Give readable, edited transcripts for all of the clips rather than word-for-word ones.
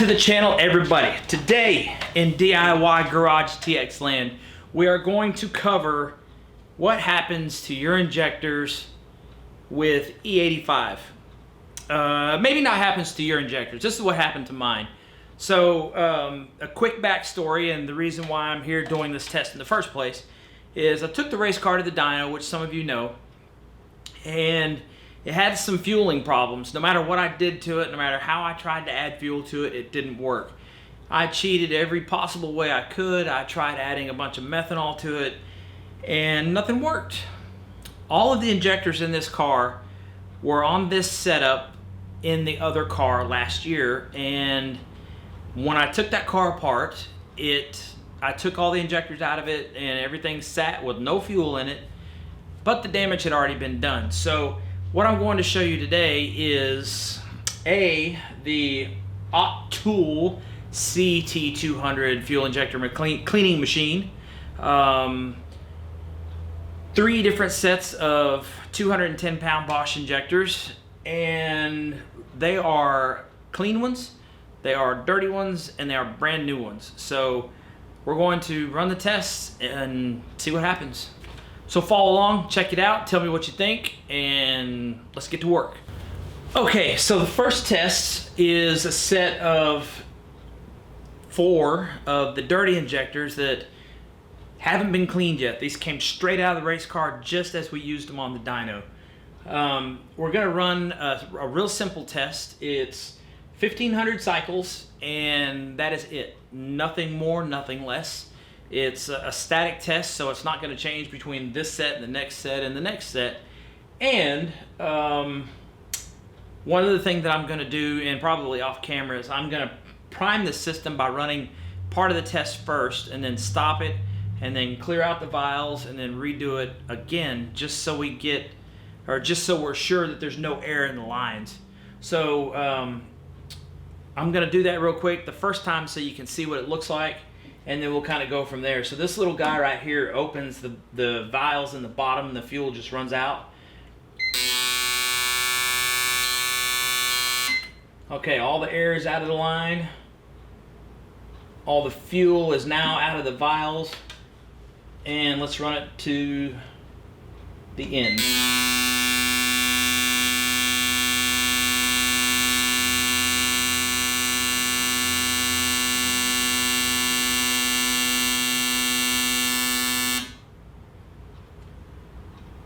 to the channel, everybody. Today in DIY Garage TX land, we are going to cover what happens to your injectors with E85. Maybe not happens to your injectors. This is what happened to mine. So a quick backstory, and the reason why I'm here doing this test in the first place is I took the race car to the dyno, which some of you know, and it had some fueling problems. No matter what I did to it, no matter how I tried to add fuel to it, it didn't work. I cheated every possible way I could. I tried adding a bunch of methanol to it, and nothing worked. All of the injectors in this car were on this setup in the other car last year, and when I took that car apart, I took all the injectors out of it, and everything sat with no fuel in it, but the damage had already been done. So what I'm going to show you today is the Autool CT200 fuel injector cleaning machine. 3 different sets of 210-pound Bosch injectors, and they are clean ones, they are dirty ones, and they are brand new ones. So we're going to run the tests and see what happens. So follow along, check it out, tell me what you think, and let's get to work. Okay, so the first test is a set of 4 of the dirty injectors that haven't been cleaned yet. These came straight out of the race car just as we used them on the dyno. We're gonna run a real simple test. It's 1,500 cycles, and that is it. Nothing more, nothing less. It's a static test, so it's not going to change between this set and the next set and the next set. And one of the things that I'm going to do, and probably off camera, is I'm going to prime the system by running part of the test first, and then stop it, and then clear out the vials, and then redo it again, just so we get, or just so we're sure that there's no air in the lines. So I'm going to do that real quick the first time so you can see what it looks like, and then we'll kind of go from there. So this little guy right here opens the vials in the bottom, and the fuel just runs out. Okay, all the air is out of the line. All the fuel is now out of the vials. And let's run it to the end.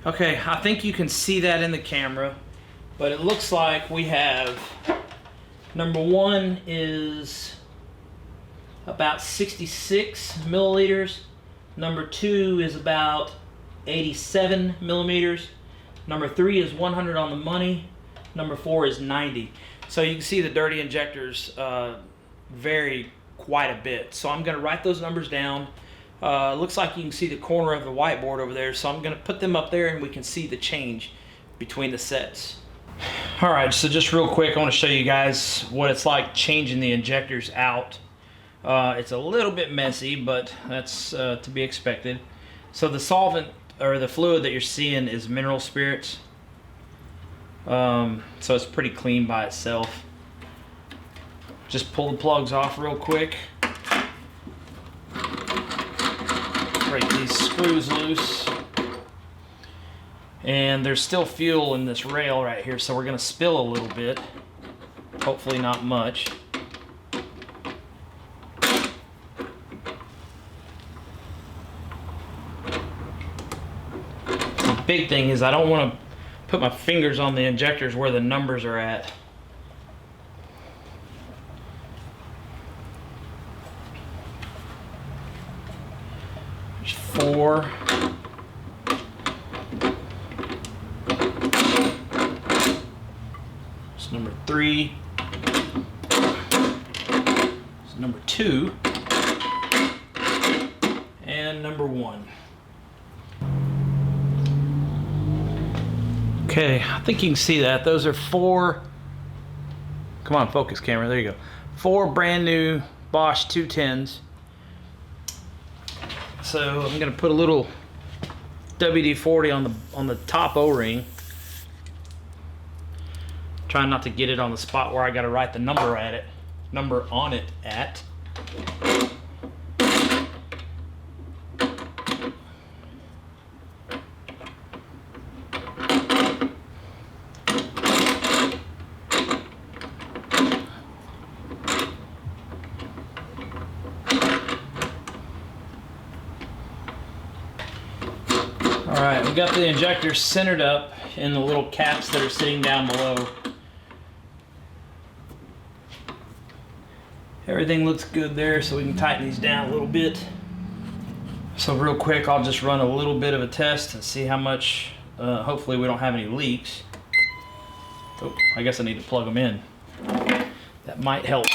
Okay, I think you can see that in the camera, but it looks like we have, number 1 is about 66 milliliters, number 2 is about 87 millimeters, number 3 is 100 on the money, number 4 is 90. So you can see the dirty injectors vary quite a bit. So I'm going to write those numbers down. Looks like you can see the corner of the whiteboard over there, so I'm going to put them up there and we can see the change between the sets. Alright, so just real quick, I want to show you guys what it's like changing the injectors out. It's a little bit messy, but that's to be expected. So the solvent, or the fluid that you're seeing, is mineral spirits. So it's pretty clean by itself. Just pull the plugs off real quick. Break these screws loose, and there's still fuel in this rail right here, so we're going to spill a little bit, hopefully not much. The big thing is I don't want to put my fingers on the injectors where the numbers are at. There's 4. It's number 3. It's number 2. And number 1. Okay, I think you can see that. Those are 4. Come on, focus camera. There you go. 4 brand new Bosch 210s. So I'm going to put a little WD-40 on the top O-ring. Trying not to get it on the spot where I got to write the number at it. number on it at. Alright, we got the injector centered up in the little caps that are sitting down below. Everything looks good there, so we can tighten these down a little bit. So real quick, I'll just run a little bit of a test and see how much, hopefully we don't have any leaks. Oh, I guess I need to plug them in. That might help.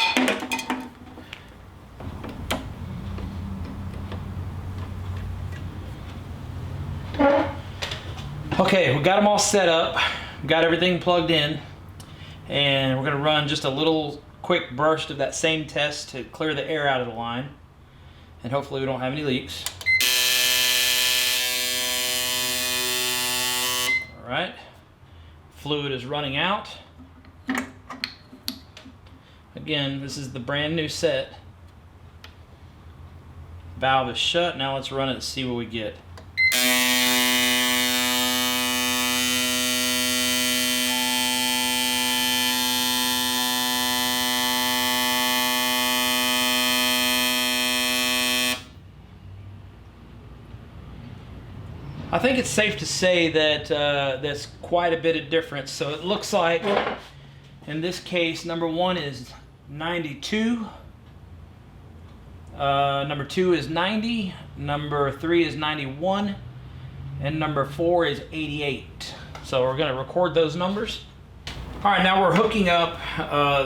Okay, we got them all set up, got everything plugged in, and we're going to run just a little quick burst of that same test to clear the air out of the line, and hopefully we don't have any leaks. All right, fluid is running out. Again, this is the brand new set. Valve is shut. Now let's run it and see what we get. I think it's safe to say that there's quite a bit of difference. So it looks like, in this case, number 1 is 92, number 2 is 90, number 3 is 91, and number 4 is 88. So we're going to record those numbers. All right, now we're hooking up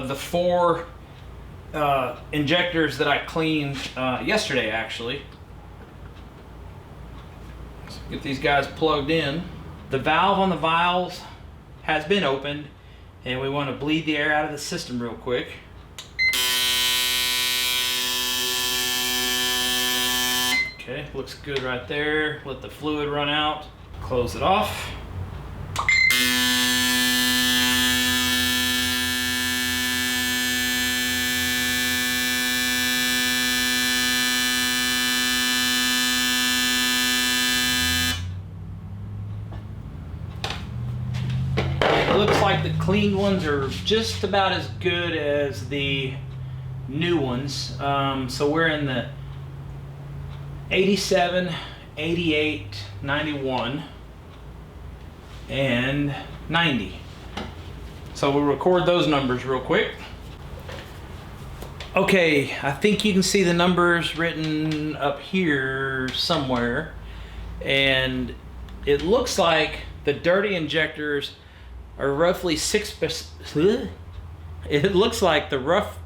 the 4 injectors that I cleaned yesterday, actually. Get these guys plugged in. The valve on the vials has been opened, and we want to bleed the air out of the system real quick. Okay, looks good right there. Let the fluid run out. Close it off. It looks like the clean ones are just about as good as the new ones. So we're in the 87, 88, 91, and 90. So we'll record those numbers real quick. Okay, I think you can see the numbers written up here somewhere. And it looks like the dirty injectors are roughly 6%. It looks like the rough,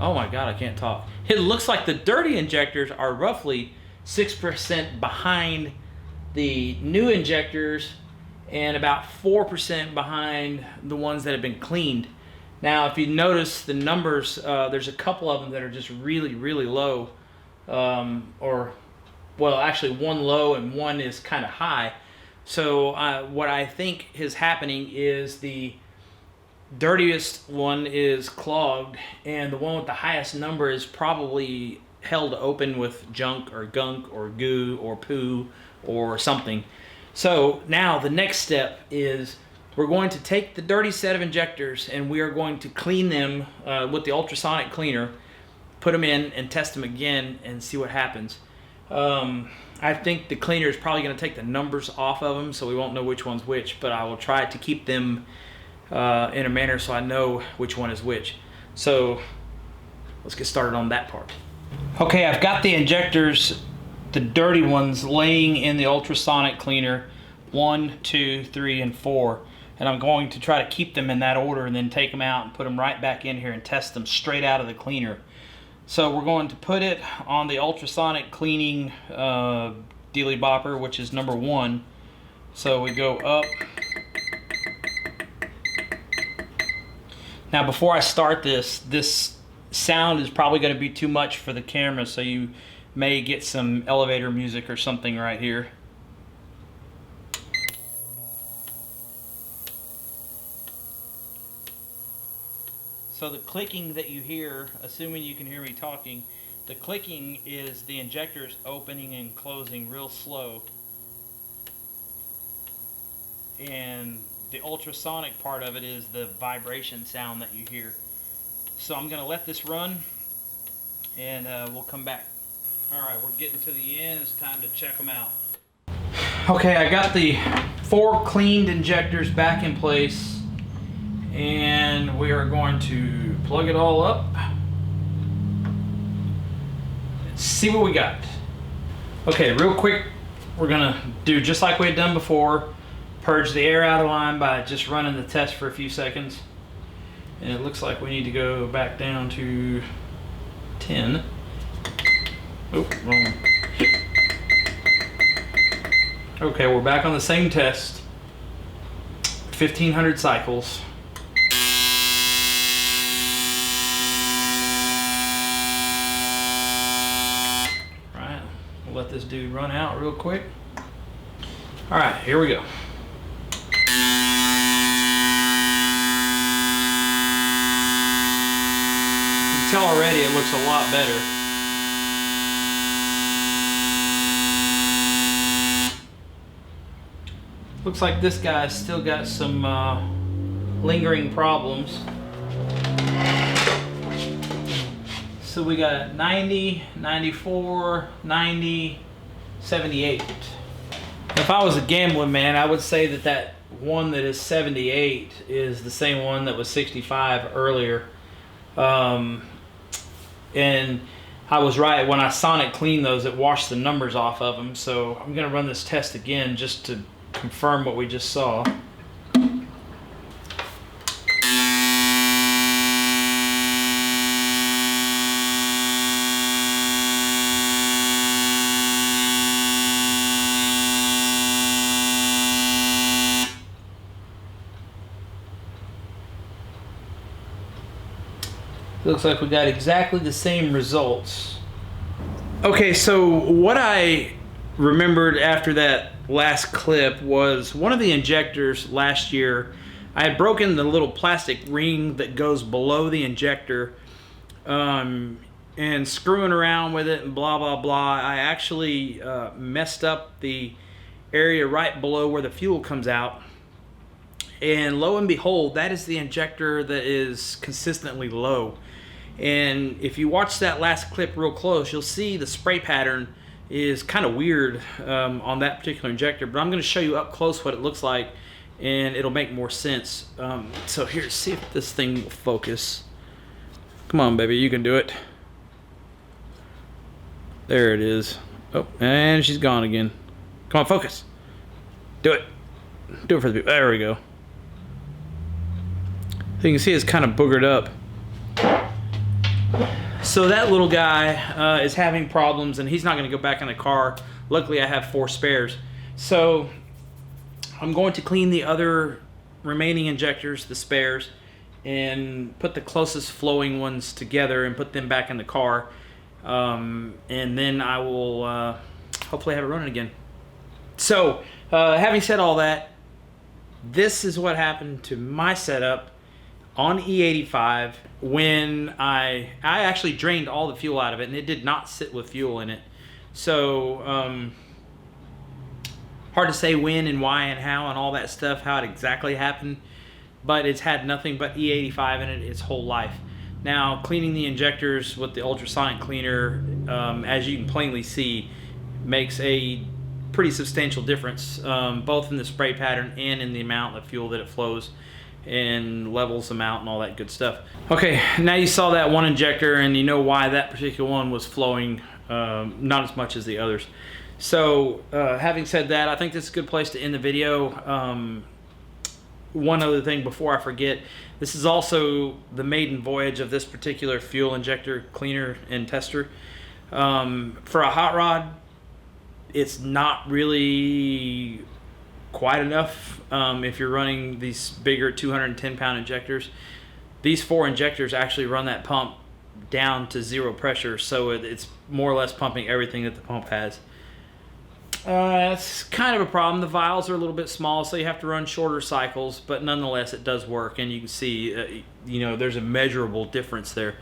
oh my God, I can't talk. It looks like the dirty injectors are roughly 6% behind the new injectors and about 4% behind the ones that have been cleaned. Now, if you notice the numbers, there's a couple of them that are just really, really low. Well, actually one low and one is kind of high. So what I think is happening is the dirtiest one is clogged, and the one with the highest number is probably held open with junk or gunk or goo or poo or something. So now the next step is we're going to take the dirty set of injectors and we are going to clean them with the ultrasonic cleaner, put them in and test them again and see what happens. I think the cleaner is probably going to take the numbers off of them, so we won't know which one's which, but I will try to keep them in a manner so I know which one is which. So let's get started on that part. Okay, I've got the injectors, the dirty ones, laying in the ultrasonic cleaner, 1, 2, 3, and 4. And I'm going to try to keep them in that order and then take them out and put them right back in here and test them straight out of the cleaner. So we're going to put it on the ultrasonic cleaning dealy bopper, which is number 1. So we go up. Now before I start this sound is probably going to be too much for the camera, so you may get some elevator music or something right here. So the clicking that you hear, assuming you can hear me talking, the clicking is the injectors opening and closing real slow. And the ultrasonic part of it is the vibration sound that you hear. So I'm going to let this run and we'll come back. Alright, we're getting to the end. It's time to check them out. Okay, I got the 4 cleaned injectors back in place, and we are going to plug it all up. Let's see what we got. Okay, real quick, we're gonna do just like we had done before. Purge the air out of line by just running the test for a few seconds. And it looks like we need to go back down to 10. Oh, wrong. Okay, we're back on the same test. 1,500 cycles. Right, we'll let this dude run out real quick. All right, here we go. You can tell already it looks a lot better. Looks like this guy's still got some lingering problems. So we got 90, 94, 90, 78. If I was a gambling man, I would say that that one that is 78 is the same one that was 65 earlier. And I was right, when I sonic cleaned those, it washed the numbers off of them. So I'm gonna run this test again just to confirm what we just saw. Looks like we got exactly the same results. Okay, so what I remembered after that last clip was one of the injectors last year, I had broken the little plastic ring that goes below the injector, and screwing around with it and blah blah blah, I actually messed up the area right below where the fuel comes out, and lo and behold, that is the injector that is consistently low. And if you watch that last clip real close, you'll see the spray pattern is kind of weird on that particular injector, but I'm going to show you up close what it looks like, and it'll make more sense. So here, see if this thing will focus. Come on, baby, you can do it. There it is. Oh, and she's gone again. Come on, focus. Do it. Do it for the people. There we go. So you can see it's kind of boogered up. So that little guy is having problems, and he's not going to go back in the car. Luckily, I have 4 spares. So I'm going to clean the other remaining injectors, the spares, and put the closest flowing ones together and put them back in the car. And then I will hopefully have it running again. So having said all that, this is what happened to my setup on E85 when I actually drained all the fuel out of it, and it did not sit with fuel in it. So hard to say when and why and how and all that stuff, how it exactly happened, but it's had nothing but E85 in it its whole life. Now, cleaning the injectors with the ultrasonic cleaner, as you can plainly see, makes a pretty substantial difference, both in the spray pattern and in the amount of fuel that it flows and levels them out and all that good stuff. Okay, now you saw that one injector and you know why that particular one was flowing not as much as the others. So having said that, I think this is a good place to end the video. One other thing before I forget, this is also the maiden voyage of this particular fuel injector cleaner and tester. For a hot rod, it's not really quite enough if you're running these bigger 210-pound injectors. These 4 injectors actually run that pump down to 0 pressure, so it's more or less pumping everything that the pump has. It's kind of a problem. The vials are a little bit small, so you have to run shorter cycles, but nonetheless, it does work, and you can see, there's a measurable difference there.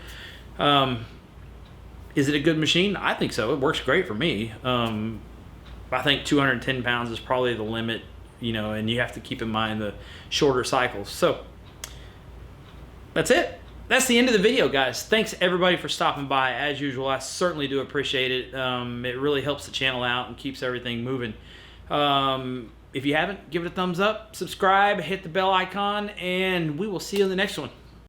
Is it a good machine? I think so. It works great for me. I think 210 pounds is probably the limit, and you have to keep in mind the shorter cycles. So that's it. That's the end of the video, guys. Thanks everybody for stopping by. As usual, I certainly do appreciate it. It really helps the channel out and keeps everything moving. If you haven't, give it a thumbs up, subscribe, hit the bell icon, and we will see you in the next one.